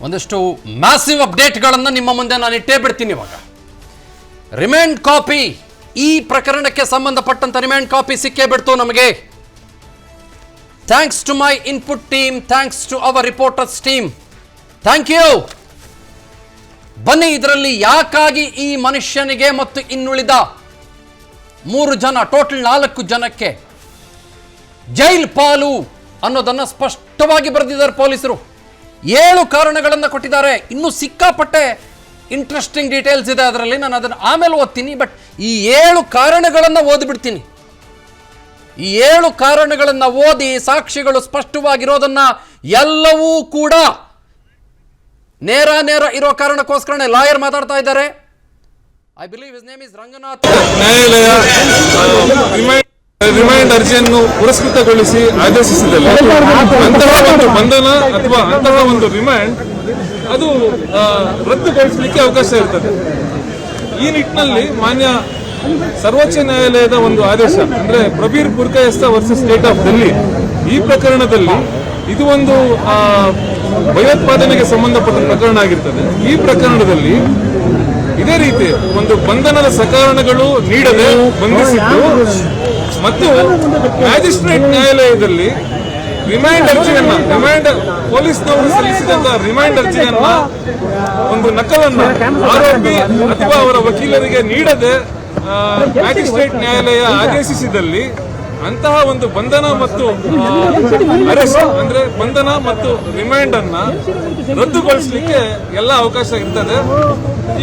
ಒಂದಷ್ಟು ಮ್ಯಾಸಿವ್ ಅಪ್ಡೇಟ್ಗಳನ್ನು ನಿಮ್ಮ ಮುಂದೆ ನಾನು ಇಟ್ಟೇ ಬಿಡ್ತೀನಿ. ಇವಾಗ ರಿಮೈಂಡ್ ಕಾಪಿ, ಈ ಪ್ರಕರಣಕ್ಕೆ ಸಂಬಂಧಪಟ್ಟಂತ ರಿಮೈಂಡ್ ಕಾಪಿ ಸಿಕ್ಕೇ ಬಿಡ್ತು ನಮಗೆ. Thanks to my input team, thanks to our reporters team, thank you. ಬನ್ನಿ, ಇದರಲ್ಲಿ ಯಾಕಾಗಿ ಈ ಮನುಷ್ಯನಿಗೆ ಮತ್ತು ಇನ್ನುಳಿದ 3 ಜನ, ಟೋಟಲ್ 4 ಜನಕ್ಕೆ ಜೈಲ್ ಪಾಲು ಅನ್ನೋದನ್ನ ಸ್ಪಷ್ಟವಾಗಿ ಬರೆದಿದ್ದಾರೆ ಪೊಲೀಸರು. 7 ಕಾರಣಗಳನ್ನು ಕೊಟ್ಟಿದ್ದಾರೆ. ಇನ್ನೂ ಸಿಕ್ಕಾಪಟ್ಟೆ ಇಂಟ್ರೆಸ್ಟಿಂಗ್ ಡೀಟೇಲ್ಸ್ ಇದೆ ಅದರಲ್ಲಿ, ನಾನು ಅದನ್ನು ಆಮೇಲೆ ಓದ್ತೀನಿ. ಬಟ್ ಈ 7 ಕಾರಣಗಳನ್ನು ಓದಿಬಿಡ್ತೀನಿ. ಈ 7 ಕಾರಣಗಳನ್ನು ಓದಿ ಸಾಕ್ಷಿಗಳು ಸ್ಪಷ್ಟವಾಗಿರೋದನ್ನ ಎಲ್ಲವೂ ಕೂಡ ನೇರ ಇರೋ ಕಾರಣಕ್ಕೋಸ್ಕರನೇ ಲಾಯರ್ ಮಾತಾಡ್ತಾ ಇದ್ದಾರೆ. I believe his name is Ranganath. ನ್ಯಾಯಾಲಯ ರಿಮೈಂಡ್ ಅರ್ಜಿಯನ್ನು ಪುರಸ್ಕೃತಗೊಳಿಸಿ ಆದೇಶಿಸಿದಲ್ಲಿ ಅಂತಹ ಒಂದು ಬಂಧನ ಅಥವಾ ಅಂತಹ ಒಂದು ರಿಮೈಂಡ್ ಅದು ರದ್ದುಗೊಳಿಸಲಿಕ್ಕೆ ಅವಕಾಶ ಇರ್ತದೆ. ಈ ನಿಟ್ಟಿನಲ್ಲಿ ಮಾನ್ಯ ಸರ್ವೋಚ್ಚ ನ್ಯಾಯಾಲಯದ ಒಂದು ಆದೇಶ ಅಂದ್ರೆ Prabir ಬುರ್ಕಾಯಸ್ತ versus state of Delhi, ಈ ಪ್ರಕರಣದಲ್ಲಿ ಇದು ಒಂದು ಭಯೋತ್ಪಾದನೆಗೆ ಸಂಬಂಧಪಟ್ಟ ಪ್ರಕರಣ ಆಗಿರ್ತದೆ. ಈ ಪ್ರಕರಣದಲ್ಲಿ ಇದೇ ರೀತಿ ಒಂದು ಬಂಧನದ ಸಕಾರಣಗಳು ನೀಡದೆ ಬಂಧಿಸಿದ್ದು ಮತ್ತು ಮ್ಯಾಜಿಸ್ಟ್ರೇಟ್ ನ್ಯಾಯಾಲಯದಲ್ಲಿ ಪೊಲೀಸ್ನವರು ಸಲ್ಲಿಸಿದಂತಹ ರಿಮೈಂಡ್ ಅರ್ಜಿಯನ್ನ ಒಂದು ನಕಲನ್ನ ಆರೋಪಿ ಅಥವಾ ಅವರ ವಕೀಲರಿಗೆ ನೀಡದೆ ಮ್ಯಾಜಿಸ್ಟ್ರೇಟ್ ನ್ಯಾಯಾಲಯ ಆದೇಶಿಸಿದಲ್ಲಿ ಅಂತಹ ಒಂದು ಬಂಧನ ಮತ್ತು ಅರೆಸ್ಟ್ ಅಂದ್ರೆ ಬಂಧನ ಮತ್ತು ರಿಮೈಂಡ್ ಅನ್ನ ರದ್ದುಗೊಳಿಸಲಿಕ್ಕೆ ಎಲ್ಲ ಅವಕಾಶ ಇರ್ತದೆ.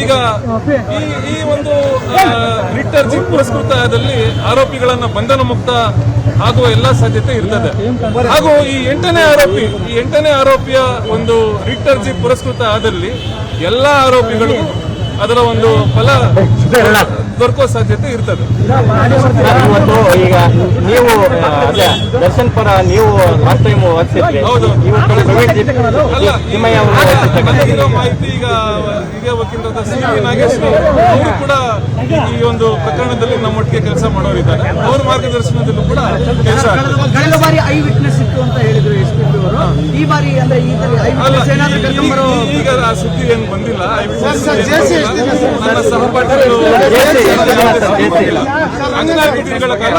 ಈಗ ಈ ಒಂದು ರಿಟ್ ಅರ್ಜಿ ಪುರಸ್ಕೃತದಲ್ಲಿ ಆರೋಪಿಗಳನ್ನ ಬಂಧನ ಮುಕ್ತ ಆಗುವ ಎಲ್ಲ ಸಾಧ್ಯತೆ ಇರ್ತದೆ. ಹಾಗೂ ಈ 8ನೇ ಆರೋಪಿಯ ಒಂದು ರಿಟ್ ಅರ್ಜಿ ಪುರಸ್ಕೃತ ಆದಲ್ಲಿ ಎಲ್ಲ ಆರೋಪಿಗಳು ಅದರ ಒಂದು ಫಲ ದೊರಕುವ ಸಾಧ್ಯತೆ ಇರ್ತದೆ. ಈಗ ನೀವು ದರ್ಶನ್ ಪರ ನೀವು ಲಾಸ್ಟ್ ಟೈಮ್ ಹೌದು. ಮಾಹಿತಿ ಈಗ ಹಿರಿಯ ವಕೀಲರಾದ ಸಿ ವಿ ನಾಗೇಶ್ ಅವರು ಕೂಡ ಈ ಒಂದು ಪ್ರಕರಣದಲ್ಲಿ ನಮ್ಮೊಟ್ಟಿಗೆ ಕೆಲಸ ಮಾಡೋರಿದ್ದಾರೆ. ಅವ್ರ ಮಾರ್ಗದರ್ಶನದಲ್ಲೂ ಕೂಡ ಕೆಲಸ ಈಗ ಆ ಸುದ್ದಿ ಏನು ಬಂದಿಲ್ಲ. ನನ್ನ ಸಹಪಾಠಿಗಳು 14 ದಿನಗಳ ಕಾಲ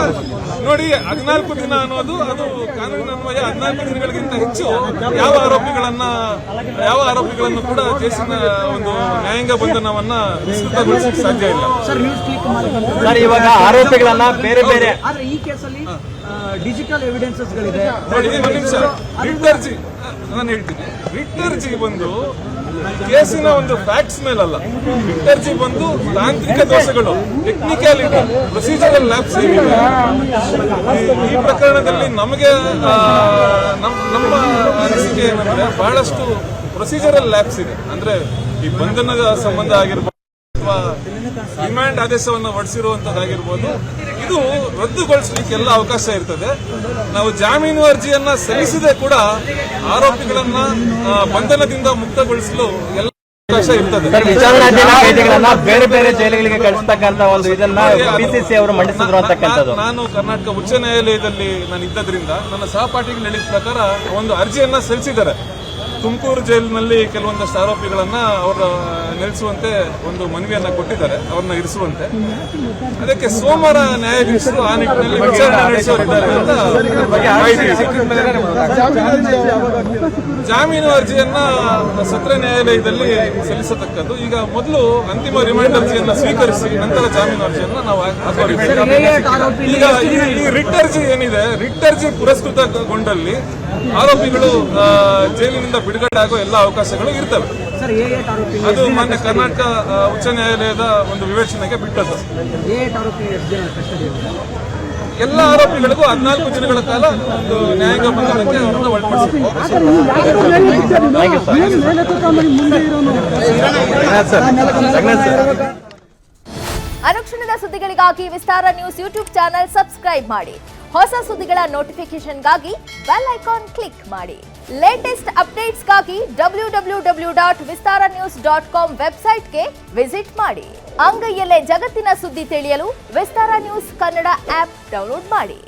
ನೋಡಿ, 14 ದಿನ ಅನ್ನೋದು ಅದು ಕಾನೂನಿನನ್ವಯ 14 ದಿನಗಳಿಗಿಂತ ಹೆಚ್ಚು ಯಾವ ಆರೋಪಿಗಳನ್ನು ಕೂಡ ಕೇಸಿನ ಒಂದು ನ್ಯಾಯಾಂಗ ಬಂಧನವನ್ನ ವಿಸ್ತೃತಗೊಳಿಸಲಿಕ್ಕೆ ಸಾಧ್ಯ ಇಲ್ಲ. ಸರ್, ಇವಾಗ ಆರೋಪಿಗಳನ್ನ ಬೇರೆ ಬೇರೆ ಈ ಕೇಸಲ್ಲಿ ಡಿಜಿಟಲ್ ಎವಿಡೆನ್ಸಸ್ ಗಳಿದೆ ನೋಡಿ. ಒಂದು ನಿಮಿಷ, ರಿಟ್ ಅರ್ಜಿ ನಾನು ಹೇಳ್ತೀನಿ. ರಿಟ್ ಅರ್ಜಿ ಬಂದು ಕೇಸಿನ ಒಂದು ಫ್ಯಾಕ್ಟ್ಸ್ ಮೇಲಲ್ಲ. ರಿಟ್ ಅರ್ಜಿ ಬಂದು ತಾಂತ್ರಿಕ ದೋಷಗಳು, ಟೆಕ್ನಿಕ್ಯಾಲಿಟಿ, ಪ್ರೊಸೀಜರಲ್ ಲ್ಯಾಪ್ಸ್ ಏನಿದೆ ಈ ಪ್ರಕರಣದಲ್ಲಿ ನಮಗೆ ನಮ್ಮ ಅನಿಸಿಕೆ ಏನಂದ್ರೆ ಬಹಳಷ್ಟು ಪ್ರೊಸೀಜರಲ್ ಲ್ಯಾಪ್ಸ್ ಇದೆ. ಅಂದ್ರೆ ಈ ಬಂಧನದ ಸಂಬಂಧ ಆಗಿರ್ಬೋದು ಅಥವಾ ರಿಮಾಂಡ್ ಆದೇಶವನ್ನು ಹೊರಡಿಸಿರುವಂತದ್ದಾಗಿರ್ಬೋದು, ಇದು ರದ್ದುಗೊಳಿಸಲಿಕ್ಕೆ ಎಲ್ಲ ಅವಕಾಶ ಇರ್ತದೆ. ನಾವು ಜಾಮೀನು ಅರ್ಜಿಯನ್ನ ಸಲ್ಲಿಸದೆ ಕೂಡ ಆರೋಪಿಗಳನ್ನ ಬಂಧನದಿಂದ ಮುಕ್ತಗೊಳಿಸಲು ಎಲ್ಲ ಅವಕಾಶ ಇರ್ತದೆ. ವಿಚಾರಣಾಧೀನ ಬೇರೆ ಬೇರೆ ಜೈಲುಗಳಿಗೆ ಕಳಿಸ್ತಕ್ಕಂಥ ಒಂದು ಇದನ್ನ ಪಿಸಿಸಿ ಅವರು ಮಂಡಿಸಿದ್ರು ಅಂತಕ್ಕಂಥದ್ದು. ನಾನು ಕರ್ನಾಟಕ ಉಚ್ಚ ನ್ಯಾಯಾಲಯದಲ್ಲಿ ನಾನು ಇದ್ದದ್ರಿಂದ ನನ್ನ ಸಹಪಾಠಿಗಳು ಹೇಳಿದ ಪ್ರಕಾರ ಒಂದು ಅರ್ಜಿಯನ್ನ ಸಲ್ಲಿಸಿದ್ದಾರೆ. ತುಮಕೂರು ಜೈಲಿನಲ್ಲಿ ಕೆಲವೊಂದಷ್ಟು ಆರೋಪಿಗಳನ್ನ ಅವರ ನೆಲೆಸುವಂತೆ ಒಂದು ಮನವಿಯನ್ನ ಕೊಟ್ಟಿದ್ದಾರೆ, ಅವ್ರನ್ನ ಇರಿಸುವಂತೆ. ಅದಕ್ಕೆ ಸೋಮವಾರ ನ್ಯಾಯಾಧೀಶರು ಆ ನಿಟ್ಟಿನಲ್ಲಿ ವಿಚಾರಣೆ ನಡೆಸುವರಿದ್ದಾರೆ ಅಂತ ಮಾಹಿತಿ. ಜಾಮೀನು ಅರ್ಜಿಯನ್ನ ಸತ್ರ ನ್ಯಾಯಾಲಯದಲ್ಲಿ ಸಲ್ಲಿಸತಕ್ಕದ್ದು. ಈಗ ಮೊದಲು ಅಂತಿಮ ರಿಮೈಂಡ್ ಅರ್ಜಿಯನ್ನ ಸ್ವೀಕರಿಸಿ ನಂತರ ಜಾಮೀನು ಅರ್ಜಿಯನ್ನ ನಾವು ಹಾಕುವ. ಈಗ ಈ ರಿಟ್ ಅರ್ಜಿ ಏನಿದೆ, ರಿಟ್ ಅರ್ಜಿ ಪುರಸ್ಕೃತಗೊಂಡಲ್ಲಿ ಆರೋಪಿಗಳು ಜೈಲಿನಿಂದ ಬಿಡುಗಡೆ ಆಗೋ ಎಲ್ಲ ಅವಕಾಶಗಳು ಇರ್ತವೆ. ಅದು ಮಾನ್ಯ ಕರ್ನಾಟಕ ಉಚ್ಚ ನ್ಯಾಯಾಲಯದ ಒಂದು ವಿವೇಚನೆಗೆ ಬಿಟ್ಟದ್ದು. ಎಲ್ಲ ಆರೋಪಿಗಳಿಗೂ 14 ದಿನಗಳ ಕಾಲ ಒಂದು ನ್ಯಾಯಾಂಗ ಬಂಧನಕ್ಕೆ ಅವರನ್ನು ಒಳಪಡಿಸಿದೆ. ಅನುಕ್ಷಣದ ಸುದ್ದಿಗಳಿಗಾಗಿ ವಿಸ್ತಾರ ನ್ಯೂಸ್ ಯೂಟ್ಯೂಬ್ ಚಾನೆಲ್ ಸಬ್ಸ್ಕ್ರೈಬ್ ಮಾಡಿ. ಹೊಸ ಸುದ್ದಿಗಳ ನೋಟಿಫಿಕೇಶನ್ಗಾಗಿ ಬೆಲ್ ಐಕಾನ್ ಕ್ಲಿಕ್ ಮಾಡಿ. ಲೇಟೆಸ್ಟ್ ಅಪ್ಡೇಟ್ಸ್ಗಾಗಿ www.vistaranews.com ವೆಬ್ಸೈಟ್ಗೆ ವಿಸಿಟ್ ಮಾಡಿ. ಅಂಗೈಯಲ್ಲೇ ಜಗತ್ತಿನ ಸುದ್ದಿ ತಿಳಿಯಲು ವಿಸ್ತಾರ ನ್ಯೂಸ್ ಕನ್ನಡ ಆಪ್ ಡೌನ್ಲೋಡ್ ಮಾಡಿ.